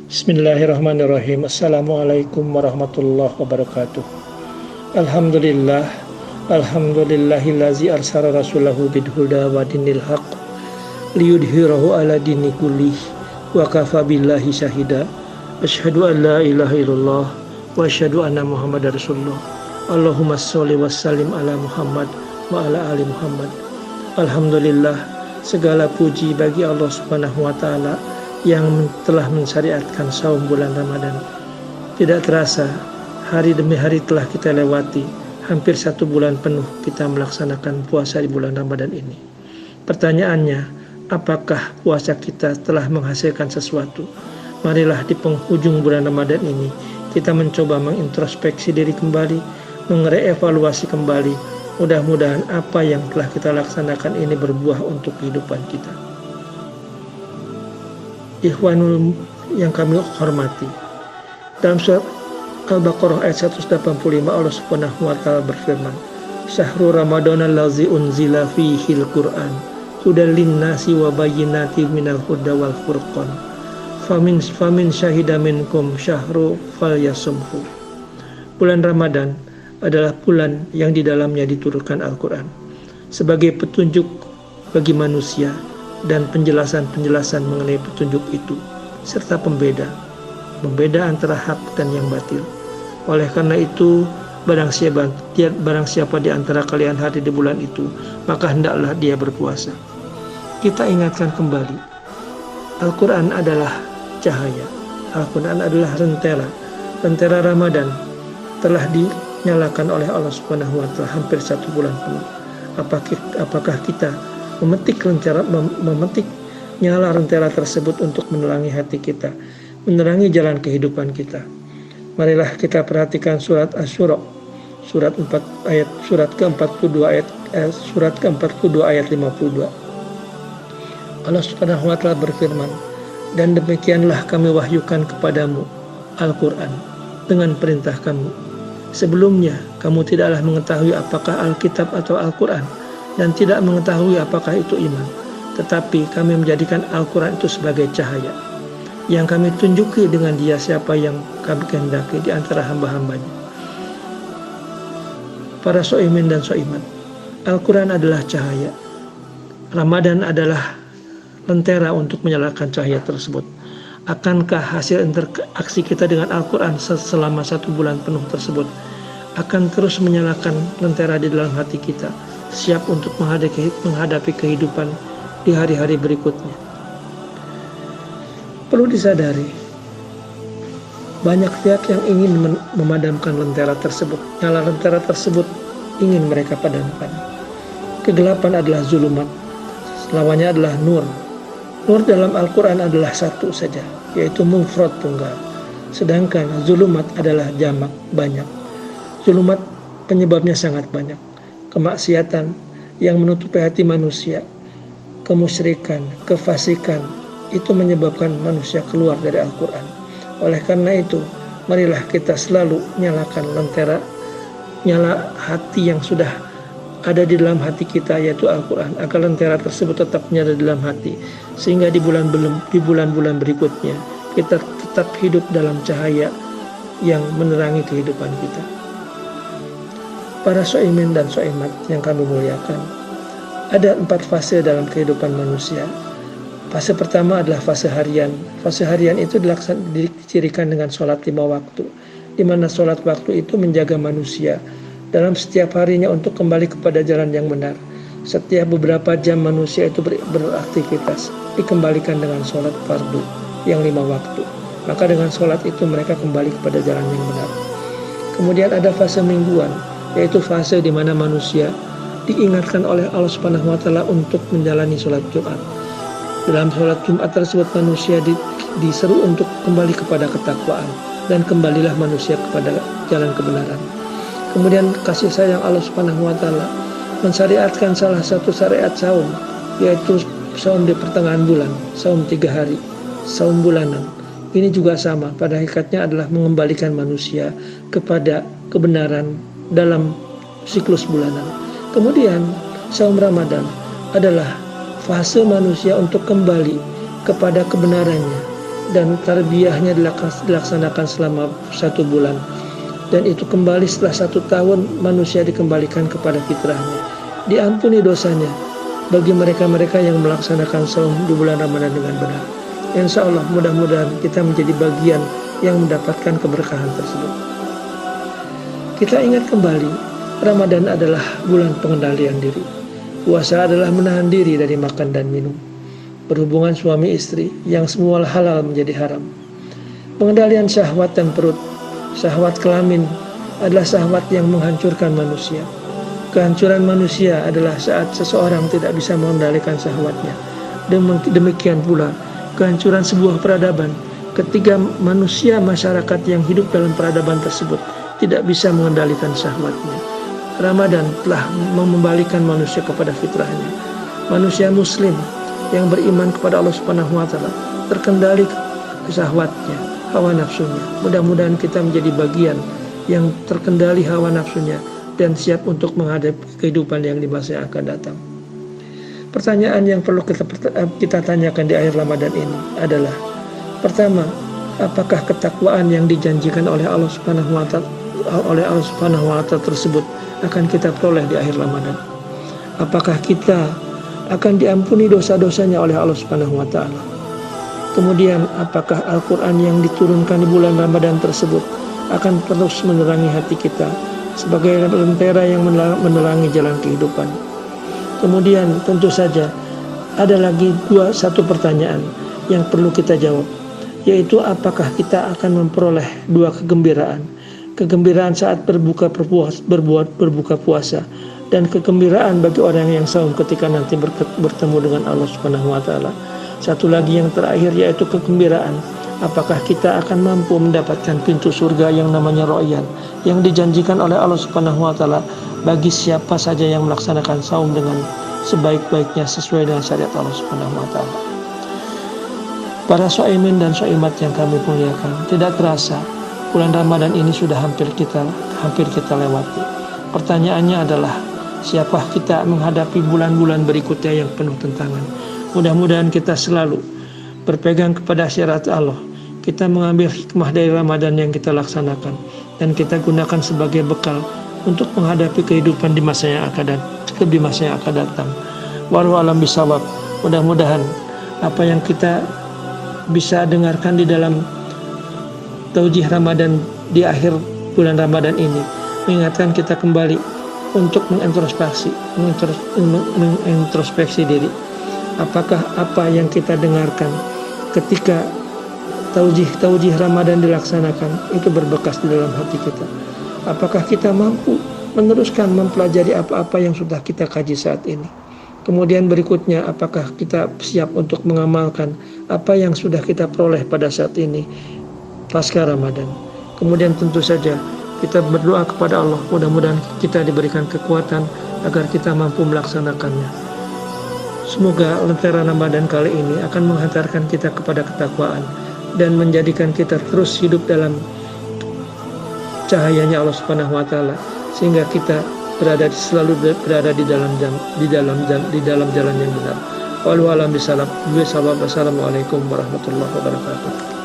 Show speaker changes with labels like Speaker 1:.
Speaker 1: Bismillahirrahmanirrahim. Assalamualaikum warahmatullahi wabarakatuh. Alhamdulillah, alhamdulillahillazi arsala rasulahu bidhuda wa dinil haq liyudhhirahu ala dini kullih wa kafa billahi syahida. Asyhadu an la ilaha illallah wa asyhadu anna muhammadar rasulullah. Allahumma sholli wa sallim ala Muhammad wa ala ali Muhammad. Alhamdulillah, segala puji bagi Allah Subhanahu wa taala yang telah mensyariatkan saum bulan Ramadan. Tidak terasa, hari demi hari telah kita lewati. Hampir 1 bulan penuh kita melaksanakan puasa di bulan Ramadan ini. Pertanyaannya, apakah puasa kita telah menghasilkan sesuatu? Marilah di penghujung bulan Ramadan ini kita mencoba mengintrospeksi diri kembali, mengevaluasi kembali. Mudah-mudahan apa yang telah kita laksanakan ini berbuah untuk kehidupan kita. Ikhwanul yang kami hormati, dalam surat Al-Baqarah ayat 185 Allah Subhanahu wa taala berfirman, "Syahrul Ramadhanal ladzi unzila fihil Qur'an hudal linnasi wa bayyinatin minal huda wal furqan famin syahida minkum syahru falyasumhu." Bulan Ramadan adalah bulan yang di dalamnya diturunkan Al-Qur'an sebagai petunjuk bagi manusia dan penjelasan-penjelasan mengenai petunjuk itu serta pembeda antara hak dan yang batil. Oleh karena itu, barang siapa di antara kalian hadir di bulan itu, maka hendaklah dia berpuasa. Kita ingatkan kembali, Al-Quran adalah cahaya, Al-Quran adalah lentera Ramadan telah dinyalakan oleh Allah Subhanahu wa taala hampir 1 bulan penuh. Apakah kita memetik nyala lentera tersebut untuk menerangi hati kita, menerangi jalan kehidupan kita? Marilah kita perhatikan surat Asy-Syura, surat ke-42 ayat 52. Allah Subhanahu wa taala berfirman, "Dan demikianlah kami wahyukan kepadamu Al-Qur'an dengan perintah kami. Sebelumnya kamu tidaklah mengetahui apakah Alkitab atau Al-Qur'an dan tidak mengetahui apakah itu iman. Tetapi kami menjadikan Al-Quran itu sebagai cahaya yang kami tunjuki dengan dia siapa yang kami kehendaki di antara hamba-hambanya." Para so'imin dan so'imat, Al-Quran adalah cahaya. Ramadan adalah lentera untuk menyalakan cahaya tersebut. Akankah hasil interaksi kita dengan Al-Quran selama 1 bulan penuh tersebut akan terus menyalakan lentera di dalam hati kita, siap untuk menghadapi kehidupan di hari-hari berikutnya? Perlu disadari, banyak pihak yang ingin memadamkan lentera tersebut. Nyala lentera tersebut ingin mereka padamkan. Kegelapan adalah zulumat, lawannya adalah nur. Nur dalam Al-Quran adalah satu saja, yaitu mufrad tunggal. Sedangkan zulumat adalah jamak, banyak. Zulumat penyebabnya sangat banyak. Kemaksiatan yang menutupi hati manusia, kemusyrikan, kefasikan, itu menyebabkan manusia keluar dari Al-Quran. Oleh karena itu, marilah kita selalu nyalakan nyala hati yang sudah ada di dalam hati kita, yaitu Al-Quran, agar lentera tersebut tetap nyala di dalam hati, sehingga di bulan-bulan berikutnya kita tetap hidup dalam cahaya yang menerangi kehidupan kita. Para so'imin dan so'imat yang kami muliakan, ada 4 fase dalam kehidupan manusia. Fase pertama adalah fase harian. Fase harian itu dicirikan dengan sholat 5 waktu, di mana sholat waktu itu menjaga manusia dalam setiap harinya untuk kembali kepada jalan yang benar. Setiap beberapa jam manusia itu beraktivitas, dikembalikan dengan sholat fardu yang 5 waktu. Maka dengan sholat itu mereka kembali kepada jalan yang benar. Kemudian ada fase mingguan, yaitu fase di mana manusia diingatkan oleh Allah Subhanahu wa taala untuk menjalani sholat Jumat. Dalam sholat Jumat tersebut manusia diseru untuk kembali kepada ketakwaan, dan kembalilah manusia kepada jalan kebenaran. Kemudian kasih sayang Allah Subhanahu wa taala mensyariatkan salah satu syariat saum, yaitu saum di pertengahan bulan, saum 3 hari, saum bulanan. Ini juga sama, pada hakikatnya adalah mengembalikan manusia kepada kebenaran dalam siklus bulanan. Kemudian saum Ramadan adalah fase manusia untuk kembali kepada kebenarannya, dan tarbiyahnya dilaksanakan selama 1 bulan, dan itu kembali setelah 1 tahun manusia dikembalikan kepada fitrahnya, diampuni dosanya bagi mereka-mereka yang melaksanakan saum di bulan Ramadan dengan benar. Insya Allah mudah-mudahan kita menjadi bagian yang mendapatkan keberkahan tersebut. Kita ingat kembali, Ramadan adalah bulan pengendalian diri. Puasa adalah menahan diri dari makan dan minum, berhubungan suami istri yang semua halal menjadi haram. Pengendalian syahwat dan perut, syahwat kelamin adalah syahwat yang menghancurkan manusia. Kehancuran manusia adalah saat seseorang tidak bisa mengendalikan syahwatnya. Demikian pula kehancuran sebuah peradaban ketika manusia masyarakat yang hidup dalam peradaban tersebut tidak bisa mengendalikan syahwatnya. Ramadan telah membalikan manusia kepada fitrahnya. Manusia muslim yang beriman kepada Allah Subhanahu wa taala terkendali syahwatnya, hawa nafsunya. Mudah-mudahan kita menjadi bagian yang terkendali hawa nafsunya dan siap untuk menghadapi kehidupan yang di masa yang akan datang. Pertanyaan yang perlu kita tanyakan di akhir Ramadan ini adalah, pertama, apakah ketakwaan yang dijanjikan oleh Allah Subhanahu wa taala tersebut akan kita peroleh di akhir Ramadan? Apakah kita akan diampuni dosa-dosanya oleh Allah Subhanahu wa taala? Kemudian, apakah Al-Qur'an yang diturunkan di bulan Ramadan tersebut akan terus menerangi hati kita sebagai lentera yang menerangi jalan kehidupan? Kemudian tentu saja ada lagi satu pertanyaan yang perlu kita jawab, yaitu apakah kita akan memperoleh 2 kegembiraan. Kegembiraan saat berbuka puasa, dan kegembiraan bagi orang yang saum ketika nanti bertemu dengan Allah Subhanahu wa taala. Satu lagi yang terakhir, yaitu kegembiraan, apakah kita akan mampu mendapatkan pintu surga yang namanya Royan, yang dijanjikan oleh Allah Subhanahu wa taala bagi siapa saja yang melaksanakan saum dengan sebaik-baiknya sesuai dengan syariat Allah Subhanahu wa taala. Para shaimin dan shaimat yang kami muliakan, tidak terasa bulan Ramadan ini sudah hampir kita lewati. Pertanyaannya adalah, siapakah kita menghadapi bulan-bulan berikutnya yang penuh tantangan? Mudah-mudahan kita selalu berpegang kepada syariat Allah. Kita mengambil hikmah dari Ramadan yang kita laksanakan dan kita gunakan sebagai bekal untuk menghadapi kehidupan di masa yang akan datang. Wallahu a'lam bishawab. Mudah-mudahan apa yang kita bisa dengarkan di dalam taujih Ramadan di akhir bulan Ramadan ini mengingatkan kita kembali untuk mengintrospeksi diri. Apakah apa yang kita dengarkan ketika taujih Ramadan dilaksanakan itu berbekas di dalam hati kita? Apakah kita mampu meneruskan mempelajari apa-apa yang sudah kita kaji saat ini? Kemudian berikutnya, apakah kita siap untuk mengamalkan apa yang sudah kita peroleh pada saat ini pasca Ramadan? Kemudian tentu saja kita berdoa kepada Allah, mudah-mudahan kita diberikan kekuatan agar kita mampu melaksanakannya. Semoga lentera Ramadan kali ini akan menghantarkan kita kepada ketakwaan dan menjadikan kita terus hidup dalam cahayanya Allah Subhanahu wa taala, sehingga kita selalu berada di dalam jalan yang benar. Wallahu a'lam bishawab. Wassalamualaikum warahmatullahi wabarakatuh.